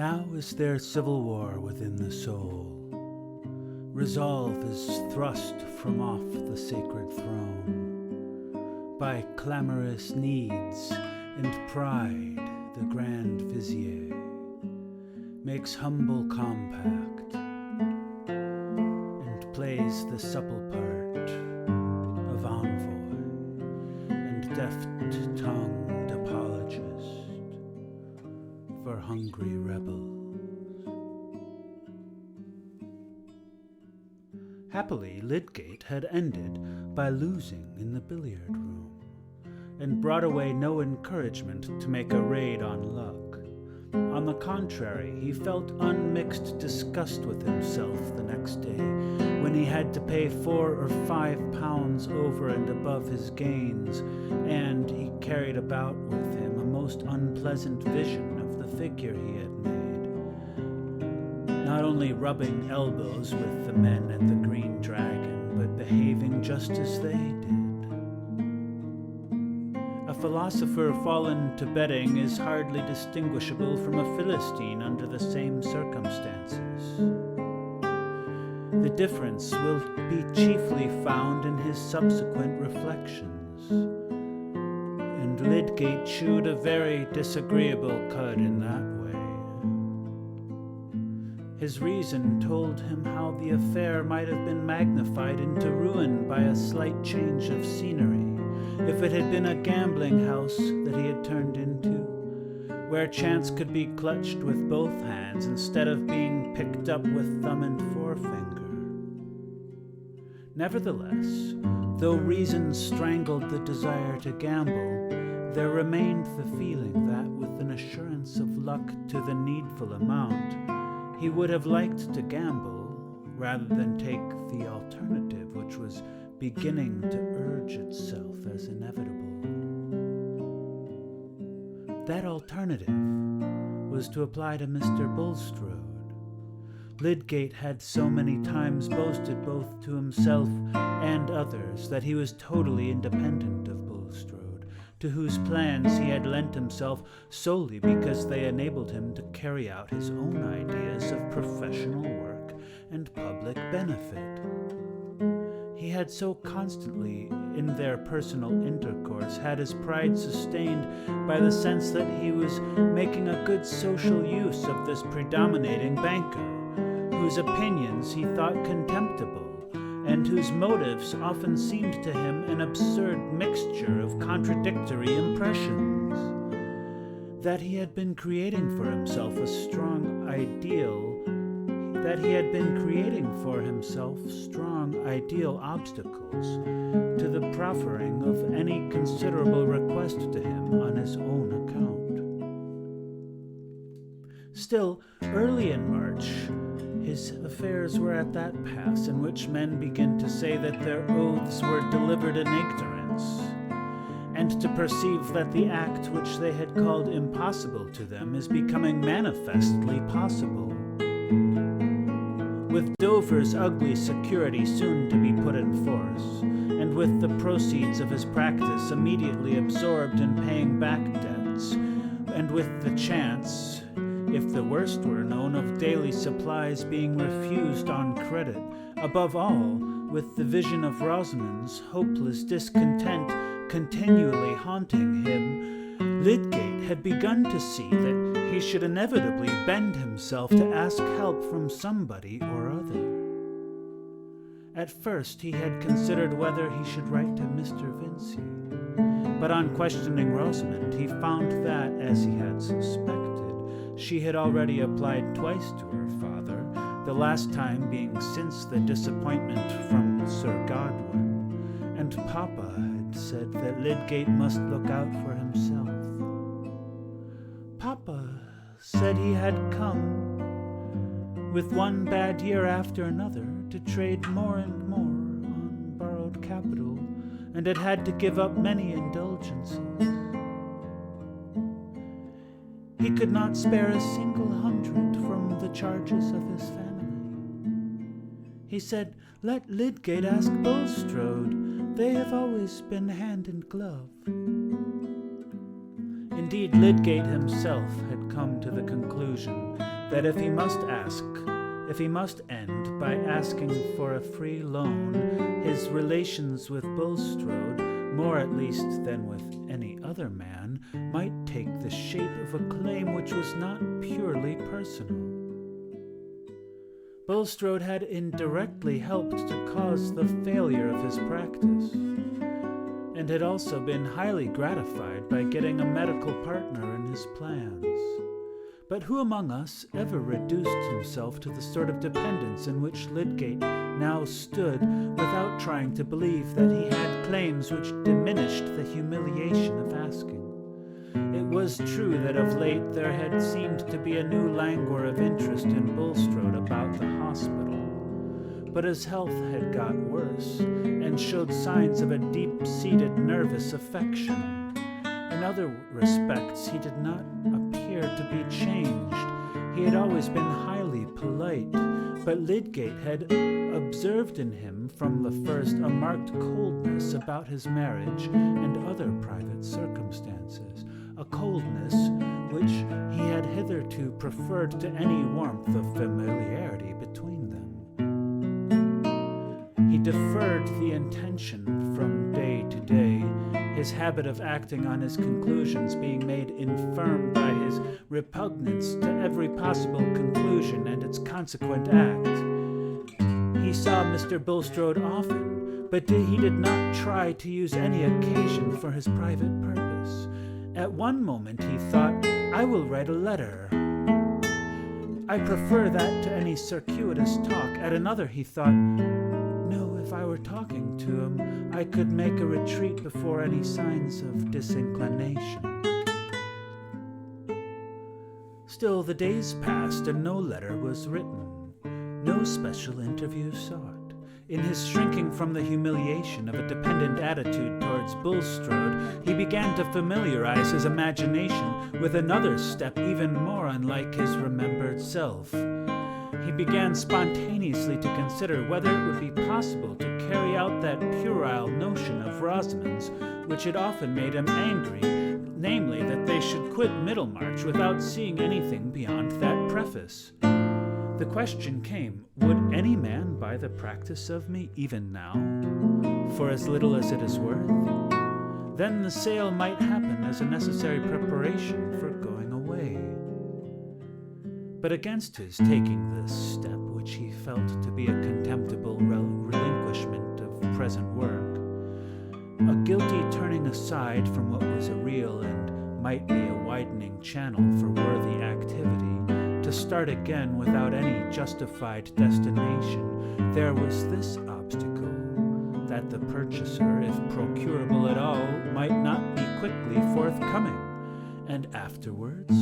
Now is there civil war within the soul. Resolve is thrust from off the sacred throne. By clamorous needs and pride the grand vizier makes humble compact and plays the supple part of envoy and deft-tongued apologist for hungry rebels. Happily, Lydgate had ended by losing in the billiard room, and brought away no encouragement to make a raid on luck. On the contrary, he felt unmixed disgust with himself the next day, when he had to pay 4 or 5 pounds over and above his gains, and he carried about with him a most unpleasant vision of the figure he had made. Not only rubbing elbows with the men at the Green Dragon, but behaving just as they did. A philosopher fallen to betting is hardly distinguishable from a Philistine under the same circumstances. The difference will be chiefly found in his subsequent reflections, and Lydgate chewed a very disagreeable cud in that way. His reason told him how the affair might have been magnified into ruin by a slight change of scenery, if it had been a gambling house that he had turned into, where chance could be clutched with both hands instead of being picked up with thumb and forefinger. Nevertheless, though reason strangled the desire to gamble, there remained the feeling that, with an assurance of luck to the needful amount, he would have liked to gamble rather than take the alternative which was beginning to urge itself as inevitable. That alternative was to apply to Mr. Bulstrode. Lydgate had so many times boasted both to himself and others that he was totally independent of Bulstrode, to whose plans he had lent himself solely because they enabled him to carry out his own ideas of professional work and public benefit. He had so constantly, in their personal intercourse, had his pride sustained by the sense that he was making a good social use of this predominating banker, whose opinions he thought contemptible, and whose motives often seemed to him an absurd mixture of contradictory impressions, that he had been creating for himself strong ideal obstacles to the proffering of any considerable request to him on his own account. Still, early in March, his affairs were at that pass in which men begin to say that their oaths were delivered in ignorance, and to perceive that the act which they had called impossible to them is becoming manifestly possible. With Dover's ugly security soon to be put in force, and with the proceeds of his practice immediately absorbed in paying back debts, and with the chance, if the worst were known, of daily supplies being refused on credit, above all, with the vision of Rosamond's hopeless discontent continually haunting him, Lydgate had begun to see that he should inevitably bend himself to ask help from somebody or other. At first he had considered whether he should write to Mr. Vincey, but on questioning Rosamond he found that, as he had suspected, she had already applied twice to her father, the last time being since the disappointment from Sir Godwin, and Papa had said that Lydgate must look out for himself. Papa said he had come, with one bad year after another, to trade more and more on borrowed capital, and had had to give up many indulgences. He could not spare a single hundred from the charges of his family. He said, "Let Lydgate ask Bulstrode. They have always been hand and glove." Indeed, Lydgate himself had come to the conclusion that if he must end by asking for a free loan, his relations with Bulstrode, more at least than with any other man, might take the shape of a claim which was not purely personal. Bulstrode had indirectly helped to cause the failure of his practice, and had also been highly gratified by getting a medical partner in his plans. But who among us ever reduced himself to the sort of dependence in which Lydgate now stood without trying to believe that he had claims which diminished the humiliation of asking? It was true that of late there had seemed to be a new languor of interest in Bulstrode about the hospital, but his health had got worse and showed signs of a deep-seated nervous affection. In other respects, he did not appear to be changed. He had always been highly polite, but Lydgate had observed in him from the first a marked coldness about his marriage and other private circumstances, a coldness which he had hitherto preferred to any warmth of familiarity between them. He deferred the intention from day to day, his habit of acting on his conclusions being made infirm by his repugnance to every possible conclusion and its consequent act. He saw Mr. Bulstrode often, but he did not try to use any occasion for his private purpose. At one moment he thought, "I will write a letter. I prefer that to any circuitous talk." At another he thought, "No, if I were talking to him, I could make a retreat before any signs of disinclination." Still, the days passed and no letter was written, no special interview sought. In his shrinking from the humiliation of a dependent attitude towards Bulstrode, he began to familiarize his imagination with another step even more unlike his remembered self. He began spontaneously to consider whether it would be possible to carry out that puerile notion of Rosamond's which had often made him angry, namely that they should quit Middlemarch without seeing anything beyond that preface. The question came, would any man buy the practice of me even now, for as little as it is worth? Then the sale might happen as a necessary preparation for going away. But against his taking this step, which he felt to be a contemptible relinquishment of present work, a guilty turning aside from what was a real and might be a widening channel for worthy activity, to start again without any justified destination, there was this obstacle, that the purchaser, if procurable at all, might not be quickly forthcoming, and afterwards,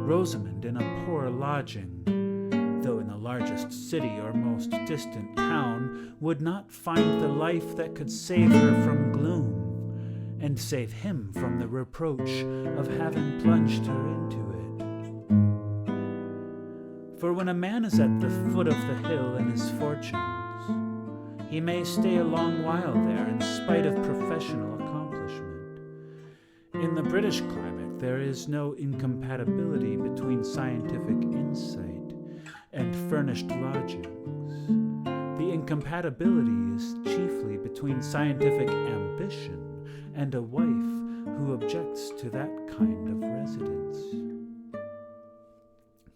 Rosamond in a poor lodging, though in the largest city or most distant town, would not find the life that could save her from gloom, and save him from the reproach of having plunged her into it. For when a man is at the foot of the hill in his fortunes, he may stay a long while there in spite of professional accomplishment. In the British climate, there is no incompatibility between scientific insight and furnished lodgings. The incompatibility is chiefly between scientific ambition and a wife who objects to that kind of residence.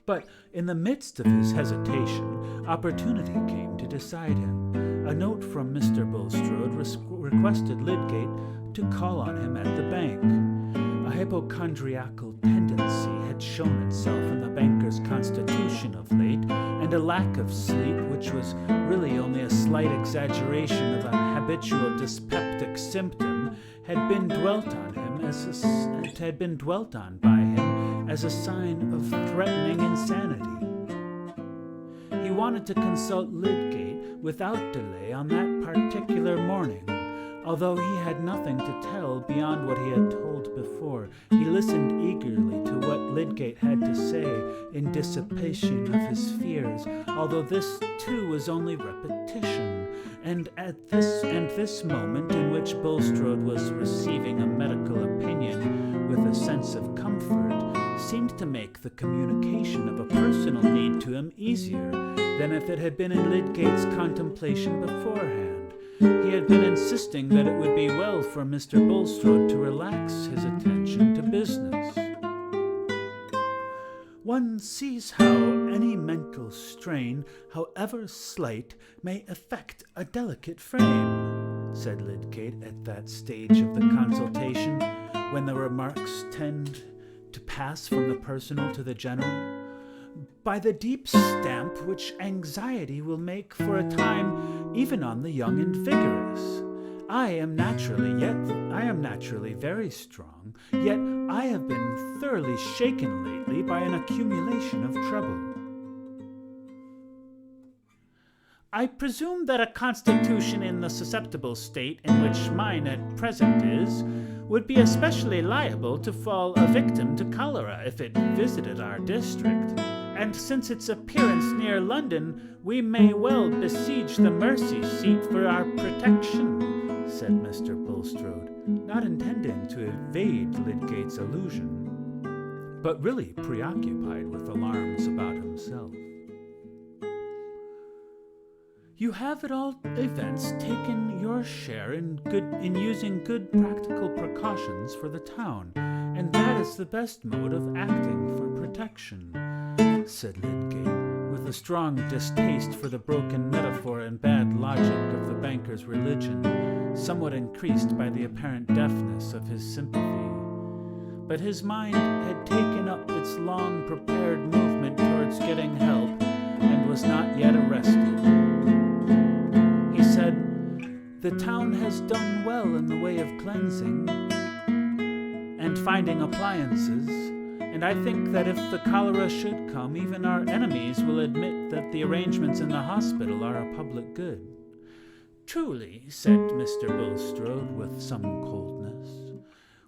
But in the midst of his hesitation, opportunity came to decide him. A note from Mr. Bulstrode requested Lydgate to call on him at the bank. A hypochondriacal tendency had shown itself in the banker's constitution of late, and a lack of sleep, which was really only a slight exaggeration of a habitual dyspeptic symptom, had been dwelt on by him as a sign of threatening insanity. He wanted to consult Lydgate without delay on that particular morning. Although he had nothing to tell beyond what he had told before, he listened eagerly to what Lydgate had to say in dissipation of his fears, although this too was only repetition. And at this moment in which Bulstrode was receiving a medical opinion with a sense of comfort, seemed to make the communication of a personal need to him easier than if it had been in Lydgate's contemplation beforehand. He had been insisting that it would be well for Mr. Bulstrode to relax his attention to business. One sees how any mental strain, however slight, may affect a delicate frame, said Lydgate at that stage of the consultation, when the remarks tend to pass from the personal to the general, by the deep stamp which anxiety will make for a time even on the young and vigorous. I am naturally very strong, yet I have been thoroughly shaken lately by an accumulation of trouble. I presume that a constitution in the susceptible state in which mine at present is would be especially liable to fall a victim to cholera if it visited our district, and since its appearance near London, we may well besiege the mercy seat for our protection, said Mr. Bulstrode, not intending to evade Lydgate's allusion, but really preoccupied with alarms about himself. You have at all events taken your share in using good practical precautions for the town, and that is the best mode of acting for protection, said Lydgate, with a strong distaste for the broken metaphor and bad logic of the banker's religion, somewhat increased by the apparent deafness of his sympathy. But his mind had taken up its long-prepared movement towards getting help, and was not yet arrested. He said, "The town has done well in the way of cleansing and finding appliances, and I think that if the cholera should come, even our enemies will admit that the arrangements in the hospital are a public good." "Truly," said Mr. Bulstrode with some coldness.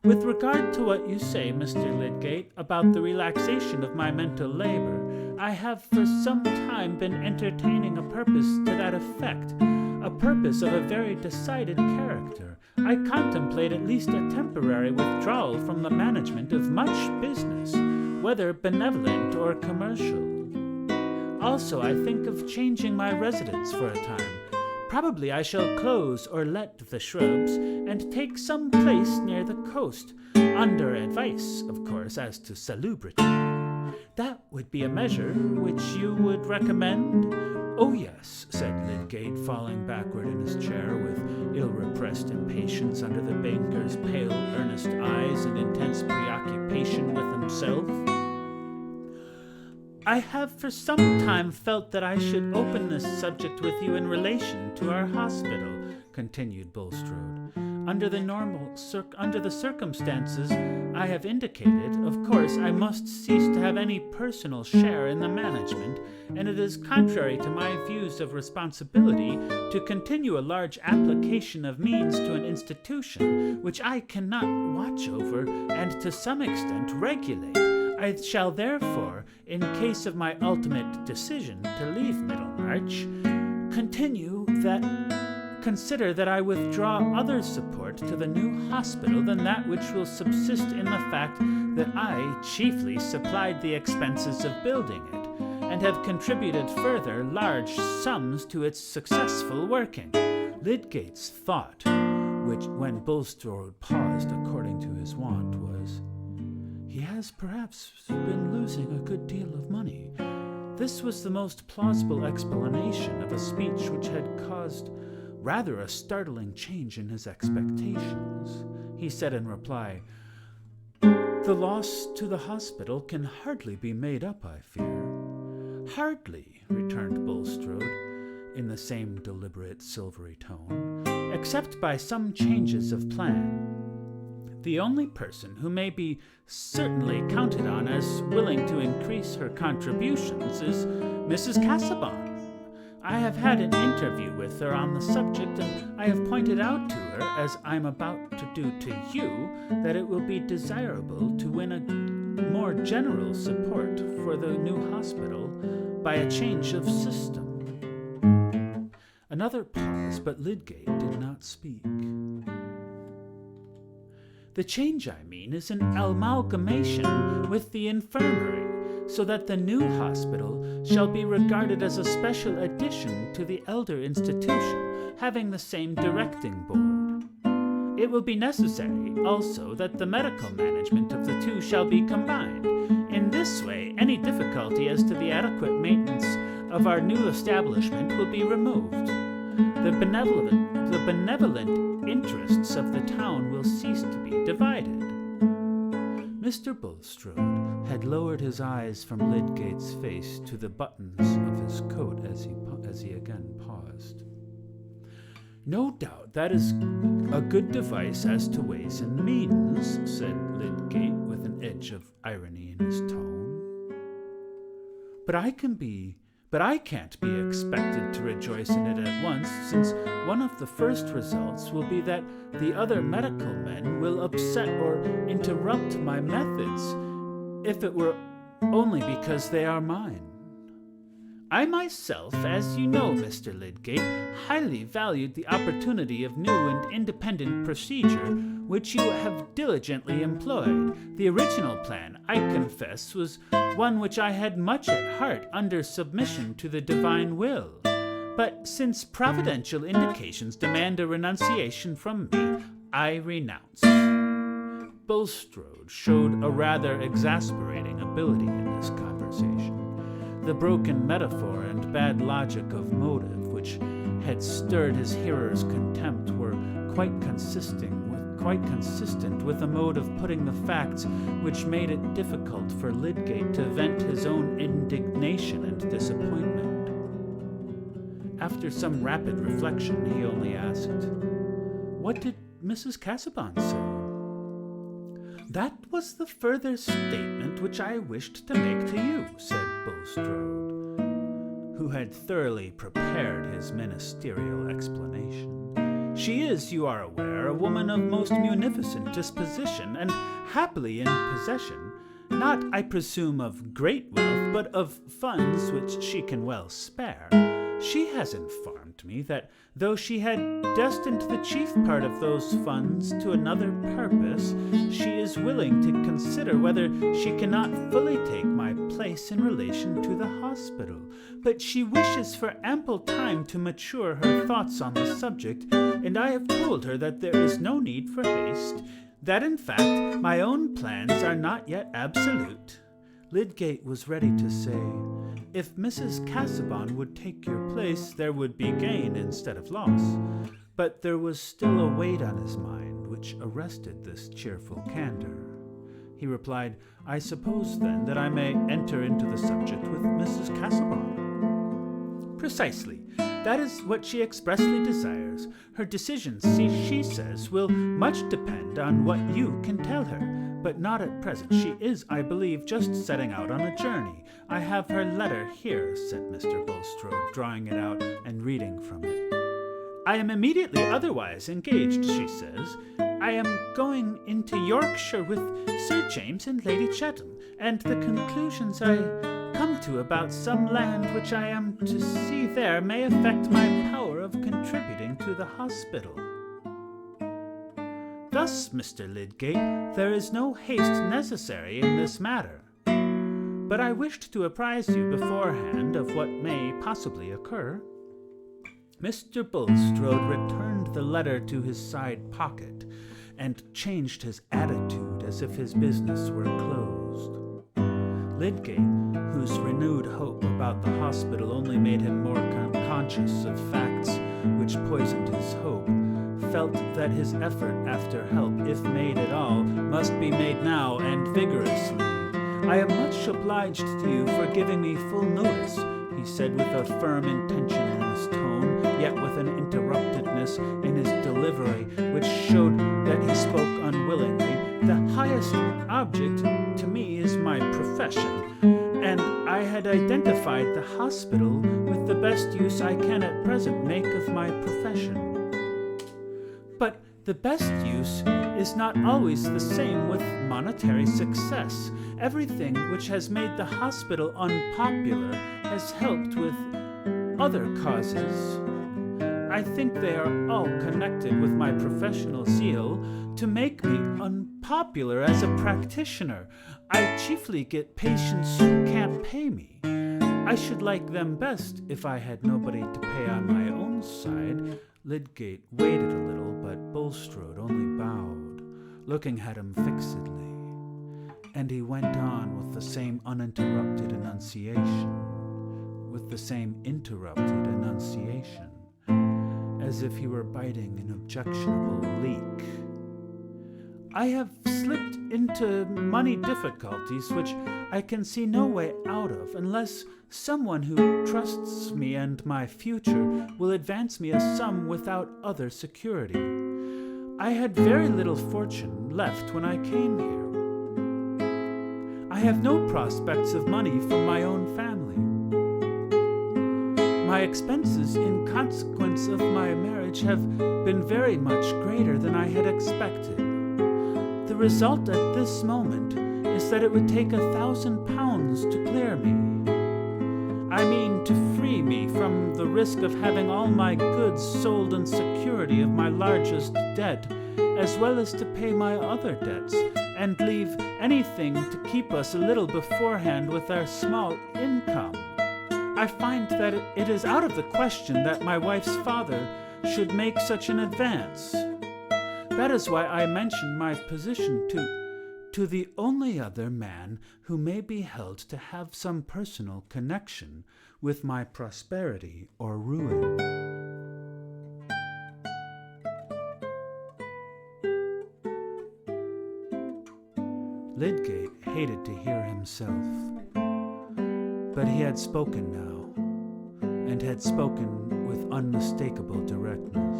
"With regard to what you say, Mr. Lydgate, about the relaxation of my mental labor, I have for some time been entertaining a purpose to that effect, a purpose of a very decided character. I contemplate at least a temporary withdrawal from the management of much business, whether benevolent or commercial. Also, I think of changing my residence for a time. Probably I shall close or let the Shrubs, and take some place near the coast, under advice, of course, as to salubrity. That would be a measure which you would recommend?" "Oh, yes," said Lydgate, falling backward in his chair with ill-repressed impatience under the banker's pale, earnest eyes and intense preoccupation with himself. "I have for some time felt that I should open this subject with you in relation to our hospital," continued Bulstrode. Under the circumstances I have indicated, of course I must cease to have any personal share in the management, and it is contrary to my views of responsibility to continue a large application of means to an institution which I cannot watch over and to some extent regulate. I shall therefore, in case of my ultimate decision to leave Middlemarch, consider that I withdraw other support to the new hospital than that which will subsist in the fact that I chiefly supplied the expenses of building it, and have contributed further large sums to its successful working." Lydgate's thought, which, when Bulstrode paused according to his wont, was, "He has perhaps been losing a good deal of money." This was the most plausible explanation of a speech which had caused rather a startling change in his expectations. He said in reply, "The loss to the hospital can hardly be made up, I fear." "Hardly," returned Bulstrode, in the same deliberate, silvery tone, "except by some changes of plan. The only person who may be certainly counted on as willing to increase her contributions is Mrs. Casaubon. I have had an interview with her on the subject, and I have pointed out to her, as I'm about to do to you, that it will be desirable to win a more general support for the new hospital by a change of system." Another pause, but Lydgate did not speak. The change, I mean, is an amalgamation with the infirmary, so that the new hospital shall be regarded as a special addition to the elder institution, having the same directing board. It will be necessary, also, that the medical management of the two shall be combined. In this way, any difficulty as to the adequate maintenance of our new establishment will be removed. The benevolent interests of the town will cease to be divided. Mr. Bulstrode had lowered his eyes from Lydgate's face to the buttons of his coat as he again paused. "No doubt that is a good device as to ways and means," said Lydgate with an edge of irony in his tone. But I can't be expected to rejoice in it at once, since one of the first results will be that the other medical men will upset or interrupt my methods, if it were only because they are mine. I myself, as you know, Mr. Lydgate, highly valued the opportunity of new and independent procedure which you have diligently employed. The original plan, I confess, was one which I had much at heart under submission to the divine will. But since providential indications demand a renunciation from me, I renounce. Bulstrode showed a rather exasperating ability in this conversation. The broken metaphor and bad logic of motive which had stirred his hearer's contempt were quite consistent with a mode of putting the facts which made it difficult for Lydgate to vent his own indignation and disappointment. After some rapid reflection, he only asked, "What did Mrs. Casaubon say?" "That was the further statement which I wished to make to you," said Bulstrode, who had thoroughly prepared his ministerial explanation. "She is, you are aware, a woman of most munificent disposition, and happily in possession, not, I presume, of great wealth, but of funds which she can well spare. She has informed me that, though she had destined the chief part of those funds to another purpose, she is willing to consider whether she cannot fully take my place in relation to the hospital, but she wishes for ample time to mature her thoughts on the subject, and I have told her that there is no need for haste, that in fact my own plans are not yet absolute." Lydgate was ready to say, "If Mrs. Casaubon would take your place, there would be gain instead of loss," but there was still a weight on his mind which arrested this cheerful candor. He replied, "I suppose, then, that I may enter into the subject with Mrs. Casaubon." "Precisely. That is what she expressly desires. Her decision, she says, will much depend on what you can tell her. But not at present. She is, I believe, just setting out on a journey. I have her letter here," said Mr. Bulstrode, drawing it out and reading from it. "I am immediately otherwise engaged," she says. "I am going into Yorkshire with Sir James and Lady Chatham, and the conclusions I come to about some land which I am to see there may affect my power of contributing to the hospital. Thus, Mr. Lydgate, there is no haste necessary in this matter. But I wished to apprise you beforehand of what may possibly occur." Mr. Bulstrode returned the letter to his side pocket, and changed his attitude as if his business were closed. Lydgate, whose renewed hope about the hospital only made him more conscious of facts which poisoned his hope, felt that his effort after help, if made at all, must be made now and vigorously. "I am much obliged to you for giving me full notice," he said with a firm intention in his tone, yet with an interruptedness in his delivery which showed that he spoke unwillingly. "The highest object to me is my profession, and I had identified the hospital with the best use I can at present make of my profession. But the best use is not always the same with monetary success. Everything which has made the hospital unpopular has helped with other causes. I think they are all connected with my professional zeal to make me unpopular as a practitioner. I chiefly get patients who can't pay me. I should like them best if I had nobody to pay on my own side. Lydgate waited a little, but Bulstrode only bowed, looking at him fixedly. And he went on with the same uninterrupted enunciation, as if he were biting an objectionable leek. I have slipped into money difficulties which I can see no way out of unless someone who trusts me and my future will advance me a sum without other security. I had very little fortune left when I came here. I have no prospects of money from my own family. My expenses in consequence of my marriage have been very much greater than I had expected. The result at this moment is that it would take £1,000 to clear me. I mean, to free me from the risk of having all my goods sold in security of my largest debt, as well as to pay my other debts, and leave anything to keep us a little beforehand with our small income. I find that it is out of the question that my wife's father should make such an advance. That is why I mention my position to the only other man who may be held to have some personal connection with my prosperity or ruin. Lydgate hated to hear himself, but he had spoken now, and had spoken with unmistakable directness.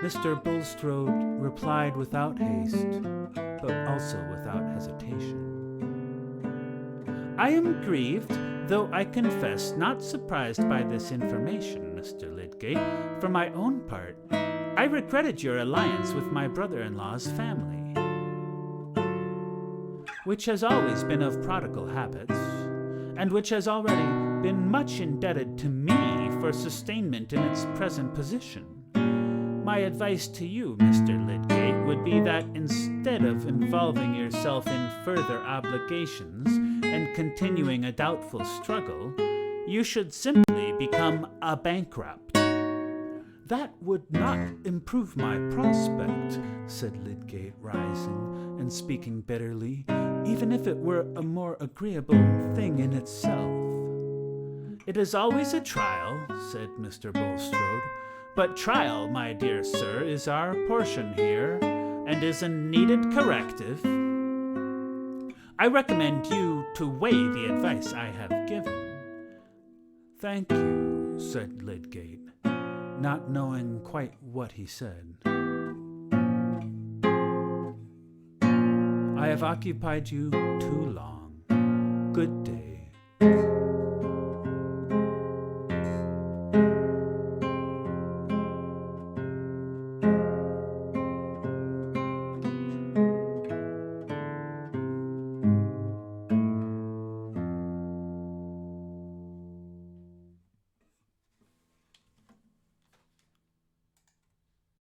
Mr. Bulstrode replied without haste, but also without hesitation. I am grieved, though I confess not surprised by this information, Mr. Lydgate. For my own part, I regretted your alliance with my brother-in-law's family, which has always been of prodigal habits, and which has already been much indebted to me for sustainment in its present position. My advice to you, Mr. Lydgate, would be that instead of involving yourself in further obligations and continuing a doubtful struggle, you should simply become a bankrupt. That would not improve my prospect, said Lydgate, rising and speaking bitterly, even if it were a more agreeable thing in itself. It is always a trial, said Mr. Bulstrode, but trial, my dear sir, is our portion here, and is a needed corrective. I recommend you to weigh the advice I have given. Thank you, said Lydgate, not knowing quite what he said. I have occupied you too long. Good day.